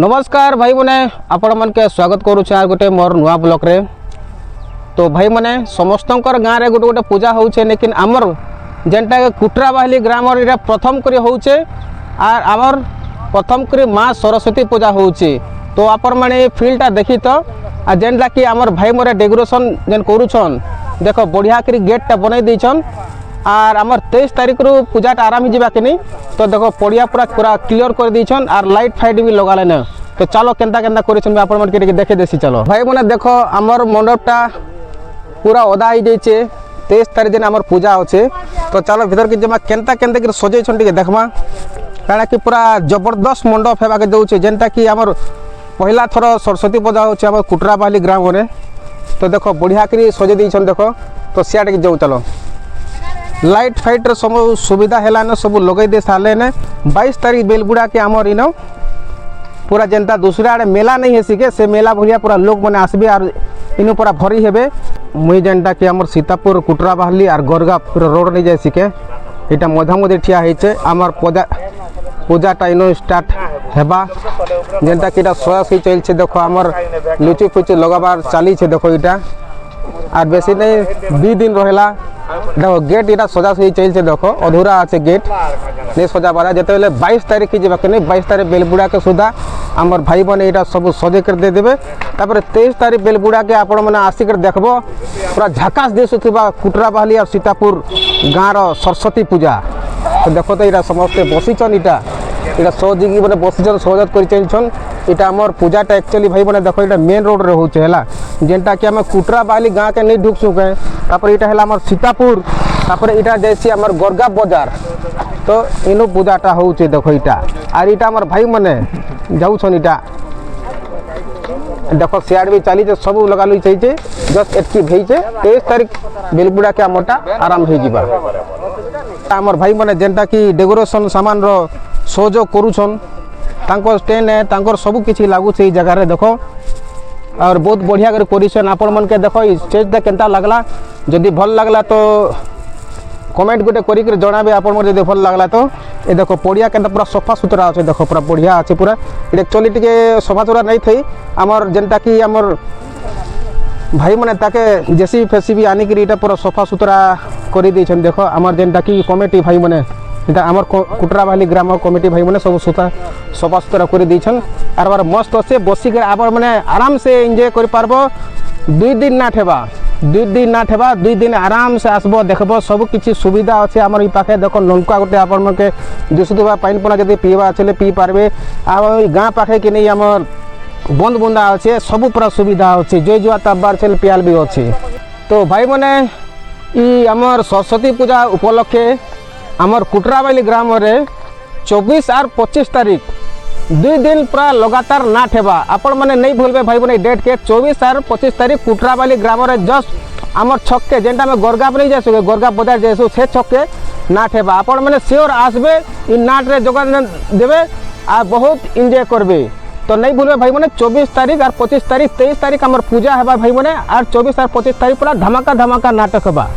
नमस्कार भाई मैंने आपण मन के स्वागत करुचे आर गोटे मोर नुआ ब्लॉक रे। तो भाई मैंने समस्त गाँव में गोटे गोटे पूजा होचे, लेकिन आमर जेनटा कुटरा बाहली ग्राम रे प्रथम करी होचे आर आमर प्रथम करी माँ सरस्वती पूजा होचे। तो आपण माने फील्डटा देखी तो आ जेनटा कि आमर भाई मोरे डेकोरेशन जेन करूछन देखो बढ़िया करी गेटटा बनाई देछन आर आमर 23 तारीख रू पूजाटा आराम ही कि नहीं। तो देखो पड़िया पूरा क्लियर कर दीछन आर लाइट फाइट भी लगा लेने। तो चलो केनता केनता करिछन आपण मन के देखे देसी। चलो भाई माने देखो आमर मंडपटा पूरा ओदा हो जाइए। 23 तारीख दिन आमर पूजा होचे। तो चलो भीतर के जमा केनता केनता कि सजेछन टिके देखमा, कारण कि पूरा जबरदस्त मंडप हेबा के दउचे जेनटा कि आमर पहला थर सरस्वती पूजा होचे आमर कुटरा बाली ग्राम रे। तो देखो बढ़िया करी सजे दीछन देखो। तो सियाटे के जाऊ चलो लाइट फाइट सब सुविधा है सब लगे दे सारे ने 22 तारीख बेलबुड़ा के आमर इन पूरा जेनता दूसरा आड़े मेला नहीं है सिके से मेला भरिया पूरा लोग मैंने आसबे और इन पूरा भरी हेबे। मुई जेनटा कि आमर सीतापुर कुटरा बाहली और गरगा पूरा रोड नहीं जाए सिके यहाँ मधामधि ठिया होचे आमर पूजाटा इन स्टार्ट हेबा जेनटा कि सही चलছে। देखो आमर लुचु फुचु लगाबार चली देखो यहाँ और बेसी नहीं 2 दिन रहेला। देखो गेट यहाँ सजा सही चलছে देखो अधूरा আছে गेट नहीं सजा बारा जिते 22 तारीख की जब नहीं 22 तारीख बेलबुड़ा के सुधा आमर भाई मैंने यहाँ सब सजे कर दे देवे। तापर 23 तारीख बेलबुड़ा के आपण मैंने आसिक देखबो पूरा झकास दिशुवा कुटरा बाहली और सीतापुर गाँव सरस्वती पूजा। तो देखो तो यहाँ समस्ते बसीचन यहाँ सजिकी मैंने बसीचन सहजत कर चलछन। यहाँ आमर पूजाटा एक्चुअली भाई मैंने देखो यहाँ मेन रोड रे होचे है जेनटा कि आम कुटरा बाहली गाँव के नहीं ढुक सुके। तापर यहाँ है आमर सीतापुर तापर यहाँ जैसी आमर गरगा बाजार। तो इनो पूजाटा होचे देखो यहाँ और यहाँ आमर भाई मैंने जाऊन यहाँ देखो सियाड़ भी चली सब लगा लुई चाहिए जस्ट एटकी भेजे 23 तारीख बेलबुड़ा के आमरटा आराम हो जावा। आमर भाई मैंने जेनटा कि डेकोरेशन सामान रो सहयोग करूछन तांको स्टैंड है तांकर सब किछि लागू से जगह रे देखो और बहुत बढ़िया कर करिछन। आपण मन के देखो स्टेज ता केनता लागला जदि भल लागला तो कमेंट गोटे करिक जणाबे। आपण मन जदि भल लागला तो ए देखो पड़िया केनता पूरा सफा सुतरा আছে देखो पूरा बढ़िया আছে पूरा एक्चुअली टिके सफा सुतरा नहीं थई आमर जेनता कि आमर भाई मैंने ताके जेसीबी फेसीबी आनी कि इटा पूरा सफा सुतरा करी देछन। देखो आमर जेनता कि कमिटी भाई मैंने इटा आमर कुटरा बाहली ग्राम कमिटी भाई मैंने सब सफा सुतरा कर दीछन आर बार मस्त अच्छे बसिक आप मैंने आराम से एंजॉय कर पारबो। 2 दिन ना ठेबा 2 दिन ना ठेबा 2 दिन आराम से आसबो देखबो सब किछि सुविधा अच्छे आमर पाखे देखो नलका गोटे आपण मन के दिशुवा पानी पना जदि पीवा अच्छे पी पारबे। आ गाँ पाखे कि नहीं आमर बंद बुंदा अच्छे सब पूरा सुविधा अच्छे जो जुआ तबार छे पियाल भी अच्छे। तो भाई मैंने ई आमर सरस्वती पूजा उपलक्षे आमर कुटरा बाली ग्राम रे 24 और 25 तारीख 2 दिन पूरा लगातार ना ठेबा। आपण मैंने नहीं भूलबे भाई मैंने डेट के 24 और 25 तारीख कुटरा बाली ग्राम रे जस्ट आमर छक के जेनटा में गरगा नहीं जासु गरगा बाजार जासु से छक के ना ठेबा। आपण मैंने श्योर आसबे इ नाट रे जोगदान देबे आ बहुत एंजॉय करबे। तो नहीं भूलबे भाई मैंने 24 तारीख और 25 तारीख 23 तारीख आमर पूजा हेबा भाई मैंने और 24 और 25 तारीख पूरा धमाका नाटक हेबा।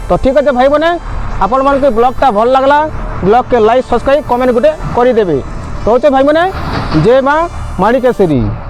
तो ठीक है भाई मैंने आपण मन के ब्लॉगटा भल लगला ब्लॉग के लाइक सब्सक्राइब कमेंट गोटे कर देबे। तो भाई मैंने जय माँ माणिकेश्वरी।